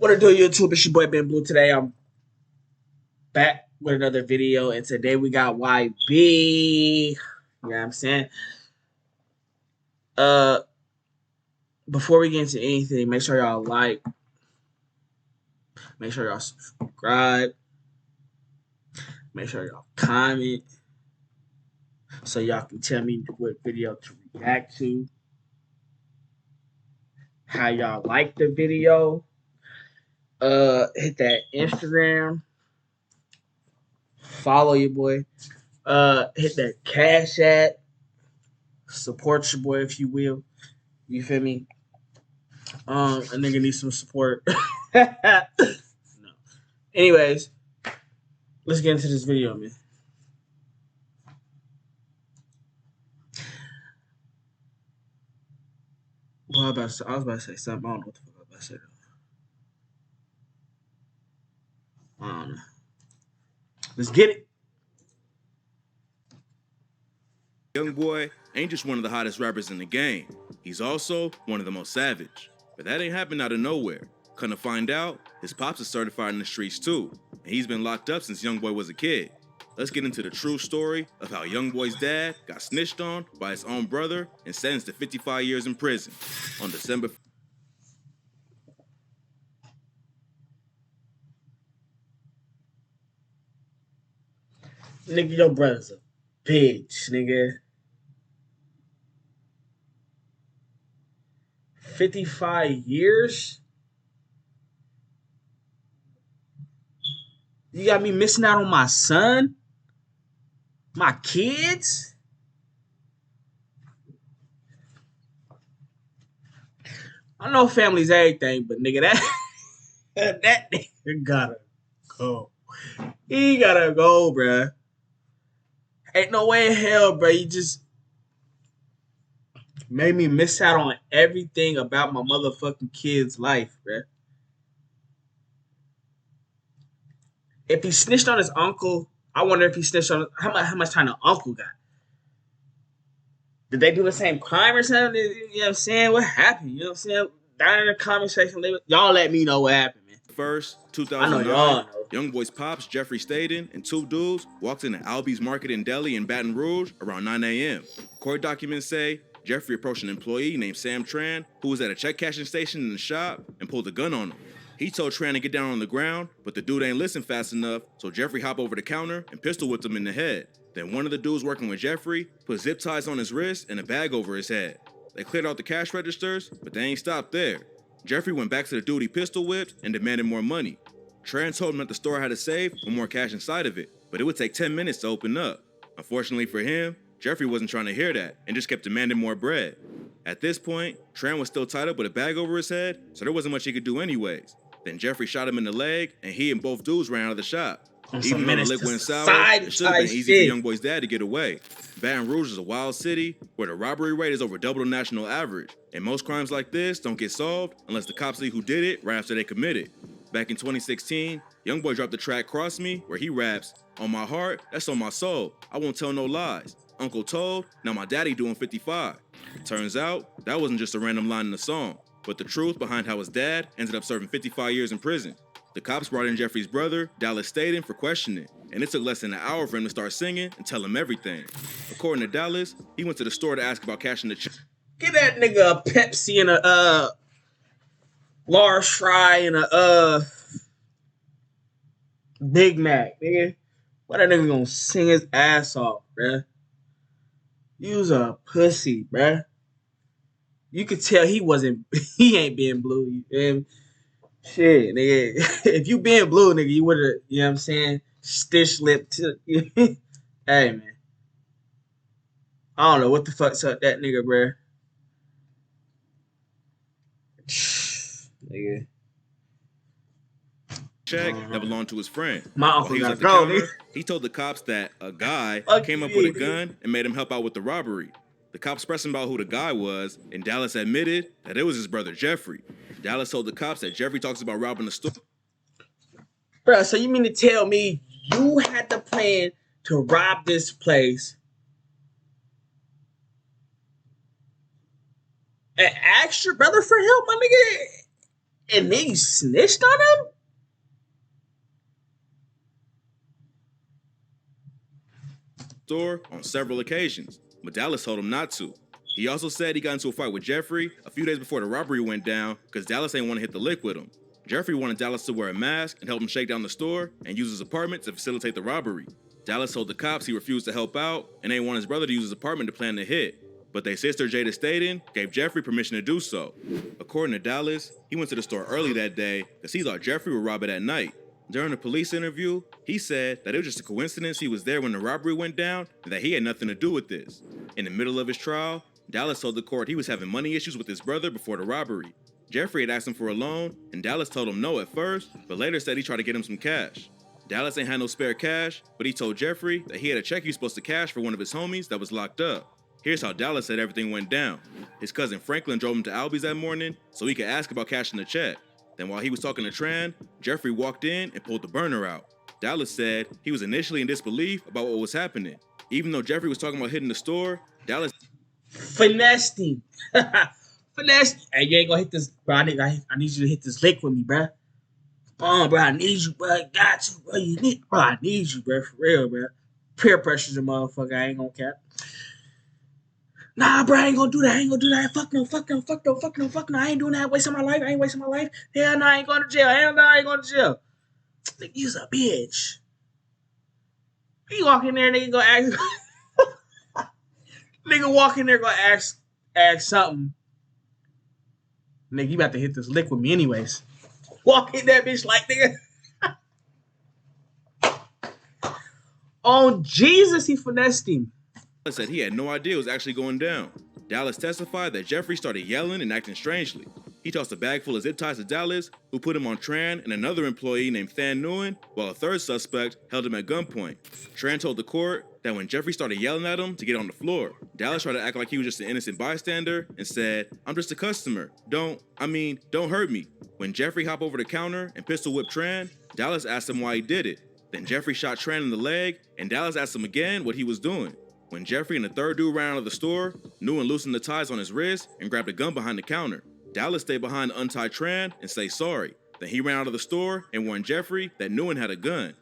What it do, YouTube? It's your boy Ben Blue. Today I'm back with another video, and today we got YB. You know what I'm saying? Uh, before we get into anything, make sure y'all like, make sure y'all subscribe, make sure y'all comment, so y'all can tell me what video to react to, how y'all like the video. Hit that Instagram, follow your boy. Hit that Cash App. Support your boy if you will. You feel me? A nigga needs some support. No. Anyways, let's get into this video, man. Well, I was about to say something. I don't know what the fuck I was about to say. I don't know. Let's get it. Youngboy ain't just one of the hottest rappers in the game. He's also one of the most savage. But that ain't happened out of nowhere. Come to find out, his pops is certified in the streets too, and he's been locked up since Youngboy was a kid. Let's get into the true story of how Youngboy's dad got snitched on by his own brother and sentenced to 55 years in prison. On December Nigga, your brother's a bitch, nigga. 55 years? You got me missing out on my son? My kids? I know family's everything, but nigga, that nigga gotta go. He gotta go, bruh. Ain't no way in hell, bruh. You just made me miss out on everything about my motherfucking kid's life, bruh. If he snitched on his uncle, I wonder if he snitched on how much time the uncle got. Did they do the same crime or something? You know what I'm saying? What happened? You know what I'm saying? Down in the comment section, y'all let me know what happened, man. 1st, I know 2009, y'all know. Youngboy's pops, Jeffrey Staten, and two dudes walked into Albies Market in Delhi in Baton Rouge around 9 a.m. Court documents say Jeffrey approached an employee named Sam Tran, who was at a check cashing station in the shop, and pulled a gun on him. He told Tran to get down on the ground, but the dude ain't listen fast enough, so Jeffrey hopped over the counter and pistol whipped him in the head. Then one of the dudes working with Jeffrey put zip ties on his wrist and a bag over his head. They cleared out the cash registers, but they ain't stopped there. Jeffrey went back to the dude he pistol whipped and demanded more money. Tran told him that the store had a safe with more cash inside of it, but it would take 10 minutes to open up. Unfortunately for him, Jeffrey wasn't trying to hear that and just kept demanding more bread. At this point, Tran was still tied up with a bag over his head, so there wasn't much he could do anyways. Then Jeffrey shot him in the leg, and he and both dudes ran out of the shop. Even though the lick went sour, it should have been easy for Youngboy's dad to get away. Baton Rouge is a wild city where the robbery rate is over double the national average, and most crimes like this don't get solved unless the cops see who did it right after they commit it. Back in 2016, Youngboy dropped the track Cross Me, where he raps, "On my heart, that's on my soul. I won't tell no lies. Uncle told, now my daddy doing 55. Turns out, that wasn't just a random line in the song, but the truth behind how his dad ended up serving 55 years in prison. The cops brought in Jeffrey's brother, Dallas Staten, for questioning, and it took less than an hour for him to start singing and tell him everything. According to Dallas, he went to the store to ask about cashing the check. Get that nigga a Pepsi and a large fry and a Big Mac, nigga. Why that nigga gonna sing his ass off, bruh? You's a pussy, bruh. You could tell he ain't being blue. You feel me? Shit, nigga. If you been blue, nigga, you would've, you know what I'm saying, stitch lip to. Hey, man. I don't know what the fuck's up that nigga, bruh. Nigga. Check that belonged to his friend. My uncle While he was gotta at the go, counter, nigga. he told the cops that a guy Fuck came you, up with a nigga. gun and made him help out with the robbery. The cops pressed him about who the guy was, and Dallas admitted that it was his brother Jeffrey. Dallas told the cops that Jeffrey talks about robbing the store. Bruh, so you mean to tell me you had the plan to rob this place and ask your brother for help, my nigga? And then you snitched on him? Store on several occasions, but Dallas told him not to. He also said he got into a fight with Jeffrey a few days before the robbery went down because Dallas ain't want to hit the lick with him. Jeffrey wanted Dallas to wear a mask and help him shake down the store and use his apartment to facilitate the robbery. Dallas told the cops he refused to help out and ain't want his brother to use his apartment to plan the hit. But their sister Jada Staten gave Jeffrey permission to do so. According to Dallas, he went to the store early that day because he thought Jeffrey would rob it at night. During a police interview, he said that it was just a coincidence he was there when the robbery went down and that he had nothing to do with this. In the middle of his trial, Dallas told the court he was having money issues with his brother before the robbery. Jeffrey had asked him for a loan, and Dallas told him no at first, but later said he tried to get him some cash. Dallas ain't had no spare cash, but he told Jeffrey that he had a check he was supposed to cash for one of his homies that was locked up. Here's how Dallas said everything went down. His cousin Franklin drove him to Albies that morning so he could ask about cashing the check. Then while he was talking to Tran, Jeffrey walked in and pulled the burner out. Dallas said he was initially in disbelief about what was happening. Even though Jeffrey was talking about hitting the store, Dallas finessed him. Finessed. Hey, you ain't gonna hit this, bro. I need you to hit this lick with me, bro. Come on, bro. I need you, bro. I got you, bro. I need you, bro. For real, bro. Peer pressure's a motherfucker. I ain't gonna cap. Nah, bro, I ain't gonna do that. Fuck no. I ain't doing that. I ain't wasting my life. Hell no, I ain't going to jail. Hell no, I ain't going to jail. Nigga, you's a bitch. You walk in there, nigga, go ask. Nigga walk in there, go ask something. Nigga, you about to hit this lick with me anyways. Walk in that bitch like, nigga. On Jesus, he finessed him. Dallas said he had no idea it was actually going down. Dallas testified that Jeffrey started yelling and acting strangely. He tossed a bag full of zip ties to Dallas, who put him on Tran and another employee named Than Nguyen, while a third suspect held him at gunpoint. Tran told the court that when Jeffrey started yelling at him to get on the floor, Dallas tried to act like he was just an innocent bystander and said, "I'm just a customer. Don't hurt me." When Jeffrey hopped over the counter and pistol whipped Tran, Dallas asked him why he did it. Then Jeffrey shot Tran in the leg, and Dallas asked him again what he was doing. When Jeffrey and the third dude ran out of the store, Nguyen loosened the ties on his wrist and grabbed a gun behind the counter. Dallas stayed behind to untie Tran and say sorry. Then he ran out of the store and warned Jeffrey that Nguyen had a gun.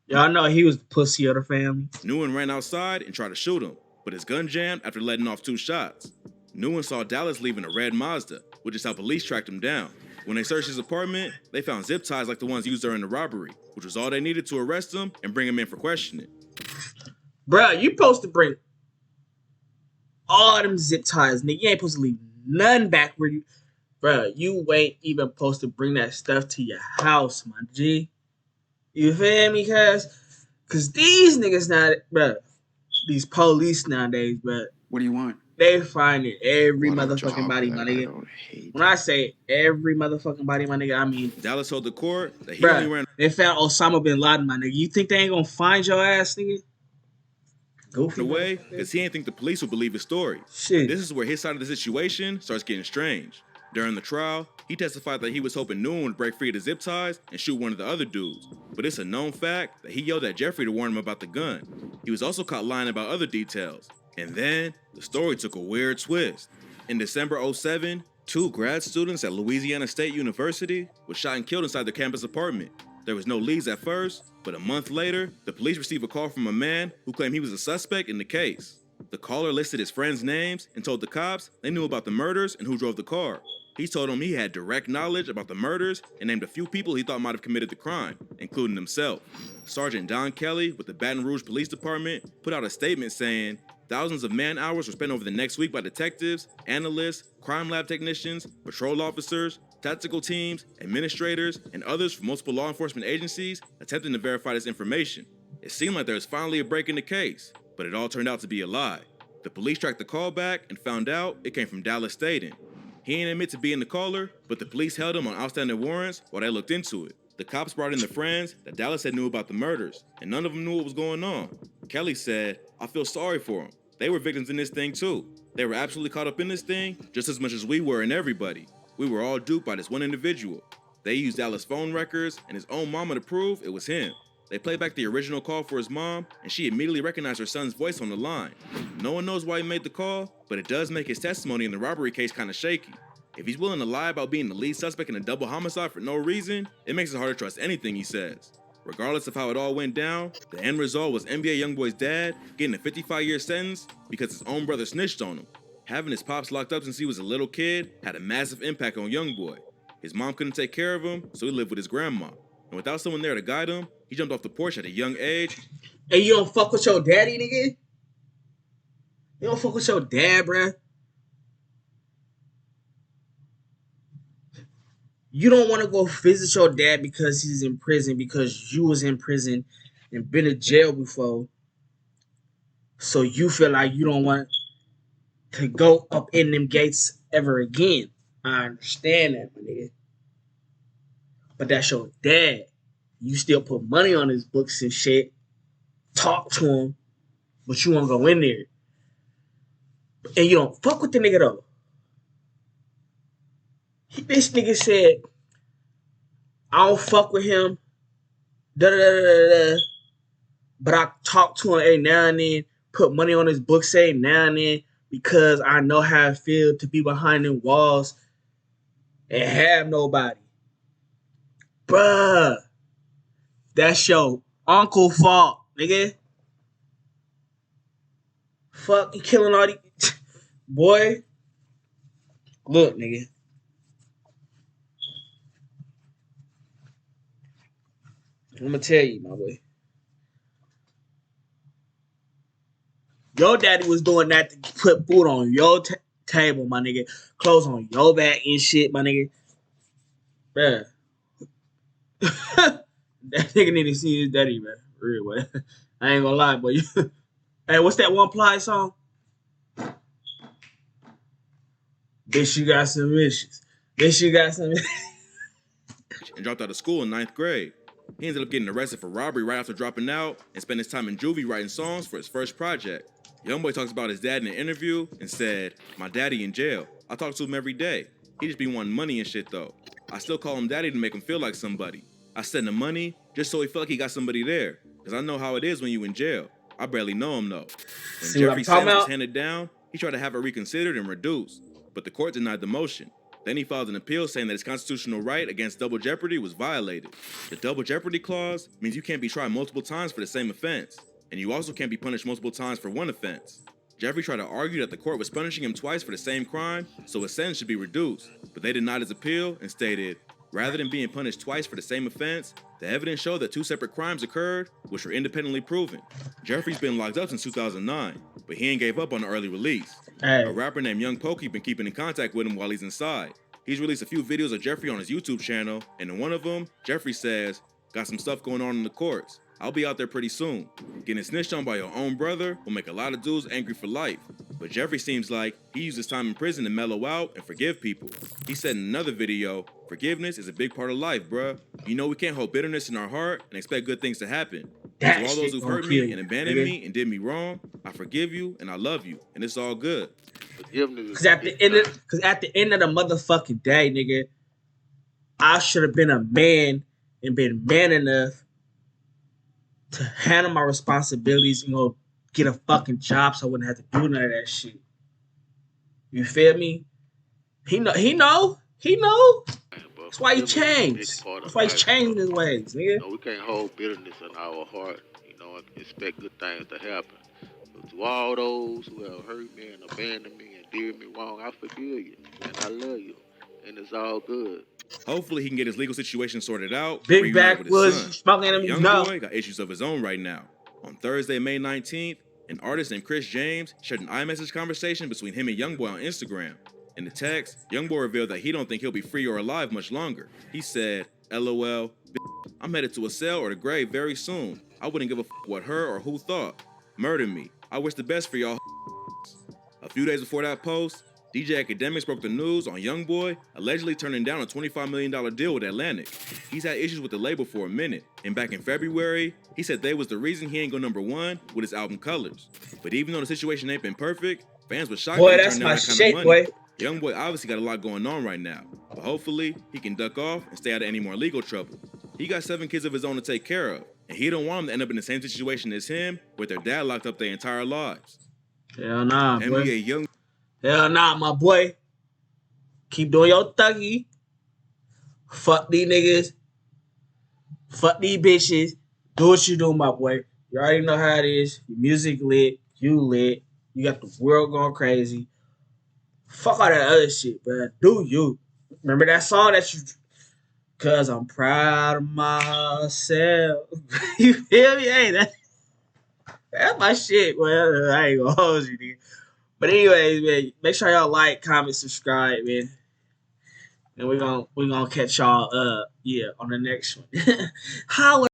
Y'all know he was the pussy of the family. Nguyen ran outside and tried to shoot him, but his gun jammed after letting off 2 shots. Nguyen saw Dallas leaving a red Mazda, which is how police tracked him down. When they searched his apartment, they found zip ties like the ones used during the robbery, which was all they needed to arrest him and bring him in for questioning. Bruh, you supposed to bring all them zip ties, nigga. You ain't supposed to leave none back where you... Bruh, you ain't even supposed to bring that stuff to your house, my G. You feel me? Cause these niggas now, bruh, these police nowadays, bruh. What do you want? They finding every What a motherfucking job body, that my I nigga. don't hate. When I say every motherfucking body, my nigga, I mean... Dallas told the court that he only ran... They found Osama bin Laden, my nigga. You think they ain't gonna find your ass, nigga? Goofy away because he didn't think the police would believe his story. Shit. This is where his side of the situation starts getting strange. During the trial, he testified that he was hoping Nguyen would break free of the zip ties and shoot one of the other dudes. But it's a known fact that he yelled at Jeffrey to warn him about the gun. He was also caught lying about other details. And then, the story took a weird twist. In December 2007, 2 grad students at Louisiana State University were shot and killed inside their campus apartment. There was no leads at first, but a month later, the police received a call from a man who claimed he was a suspect in the case. The caller listed his friends' names and told the cops they knew about the murders and who drove the car. He told them he had direct knowledge about the murders and named a few people he thought might have committed the crime, including himself. Sergeant Don Kelly with the Baton Rouge Police Department put out a statement saying, "Thousands of man-hours were spent over the next week by detectives, analysts, crime lab technicians, patrol officers, tactical teams, administrators, and others from multiple law enforcement agencies attempting to verify this information. It seemed like there was finally a break in the case, but it all turned out to be a lie. The police tracked the call back and found out it came from Dallas Staten. He didn't admit to being the caller, but the police held him on outstanding warrants while they looked into it. The cops brought in the friends that Dallas had knew about the murders, and none of them knew what was going on. Kelly said, "I feel sorry for them. They were victims in this thing too. They were absolutely caught up in this thing just as much as we were and everybody. We were all duped by this one individual. They used Dallas' phone records and his own mama to prove it was him. They played back the original call for his mom, and she immediately recognized her son's voice on the line. No one knows why he made the call, but it does make his testimony in the robbery case kind of shaky. If he's willing to lie about being the lead suspect in a double homicide for no reason, it makes it hard to trust anything he says. Regardless of how it all went down, the end result was NBA Youngboy's dad getting a 55-year sentence because his own brother snitched on him. Having his pops locked up since he was a little kid had a massive impact on Youngboy. His mom couldn't take care of him, so he lived with his grandma. And without someone there to guide him, he jumped off the porch at a young age. Hey, you don't fuck with your daddy, nigga? You don't fuck with your dad, bruh? You don't want to go visit your dad because he's in prison, because you was in prison and been in jail before. So you feel like you don't want to go up in them gates ever again. I understand that, my nigga. But that's your dad. You still put money on his books and shit. Talk to him. But you won't go in there. And you don't fuck with the nigga though. This nigga said, I don't fuck with him. Da da da da da. But I talk to him every now and then. Put money on his books every now and then. Because I know how it feels to be behind them walls and have nobody. Bruh. That's your uncle fault, nigga. Fuck, you killing all these... Boy. Look, nigga. I'm gonna tell you, my boy. Your daddy was doing that to put food on your table, my nigga. Clothes on your back and shit, my nigga. Bruh. That nigga need to see his daddy, man. Real, boy. I ain't gonna lie, boy. Hey, what's that One Ply song? Bitch, you got some issues. Bitch, you got some And dropped out of school in 9th grade. He ended up getting arrested for robbery right after dropping out and spent his time in juvie writing songs for his first project. Youngboy talks about his dad in an interview and said, my daddy in jail. I talk to him every day. He just be wanting money and shit though. I still call him daddy to make him feel like somebody. I send him money just so he feel like he got somebody there. Cause I know how it is when you in jail. I barely know him though. When Jeffrey's sentence was handed down, he tried to have it reconsidered and reduced, but the court denied the motion. Then he filed an appeal saying that his constitutional right against double jeopardy was violated. The double jeopardy clause means you can't be tried multiple times for the same offense, and you also can't be punished multiple times for one offense. Jeffrey tried to argue that the court was punishing him twice for the same crime, so his sentence should be reduced, but they denied his appeal and stated, rather than being punished twice for the same offense, the evidence showed that two separate crimes occurred, which were independently proven. Jeffrey's been locked up since 2009, but he ain't gave up on the early release. Hey. A rapper named Young Pokey been keeping in contact with him while he's inside. He's released a few videos of Jeffrey on his YouTube channel, and in one of them, Jeffrey says, got some stuff going on in the courts. I'll be out there pretty soon. Getting snitched on by your own brother will make a lot of dudes angry for life. But Jeffrey seems like he used his time in prison to mellow out and forgive people. He said in another video, forgiveness is a big part of life, bruh. You know we can't hold bitterness in our heart and expect good things to happen. To all those who've hurt me and abandoned me and did me wrong, I forgive you and I love you, and it's all good. Because at the end of the motherfucking day, nigga, I should have been a man and been man enough to handle my responsibilities and go get a fucking job so I wouldn't have to do none of that shit. You feel me? He know. That's why he changed. That's why he's changing his ways, nigga. You know, we can't hold bitterness in our heart, you know, and expect good things to happen. But to all those who have hurt me and abandoned me and did me wrong, I forgive you and I love you, and it's all good. Hopefully he can get his legal situation sorted out. Big backwoods, smoking him. Youngboy got issues of his own right now. On Thursday, May 19th, an artist named Chris James shared an iMessage conversation between him and Youngboy on Instagram. In the text, Youngboy revealed that he don't think he'll be free or alive much longer. He said, LOL, I'm headed to a cell or the grave very soon. I wouldn't give a fuck what her or who thought. Murder me. I wish the best for y'all. A few days before that post, DJ Academics broke the news on Youngboy allegedly turning down a $25 million deal with Atlantic. He's had issues with the label for a minute, and back in February, he said they was the reason he ain't go #1 with his album Colors. But even though the situation ain't been perfect, fans were shocked boy, that that's my shit, boy. Youngboy obviously got a lot going on right now, but hopefully he can duck off and stay out of any more legal trouble. He got 7 kids of his own to take care of, and he don't want them to end up in the same situation as him, with their dad locked up their entire lives. Hell nah, boy. NBA Young. Hell nah, my boy. Keep doing your thuggy. Fuck these niggas. Fuck these bitches. Do what you do, my boy. You already know how it is. Your music lit. You lit. You got the world going crazy. Fuck all that other shit, man. Do you. Remember that song that you... Cause I'm proud of myself. You feel me? Hey, that's my shit, man. I ain't gonna hold you, nigga. But anyways, man, make sure y'all like, comment, subscribe, man. And we're gonna catch y'all yeah on the next one. Holla.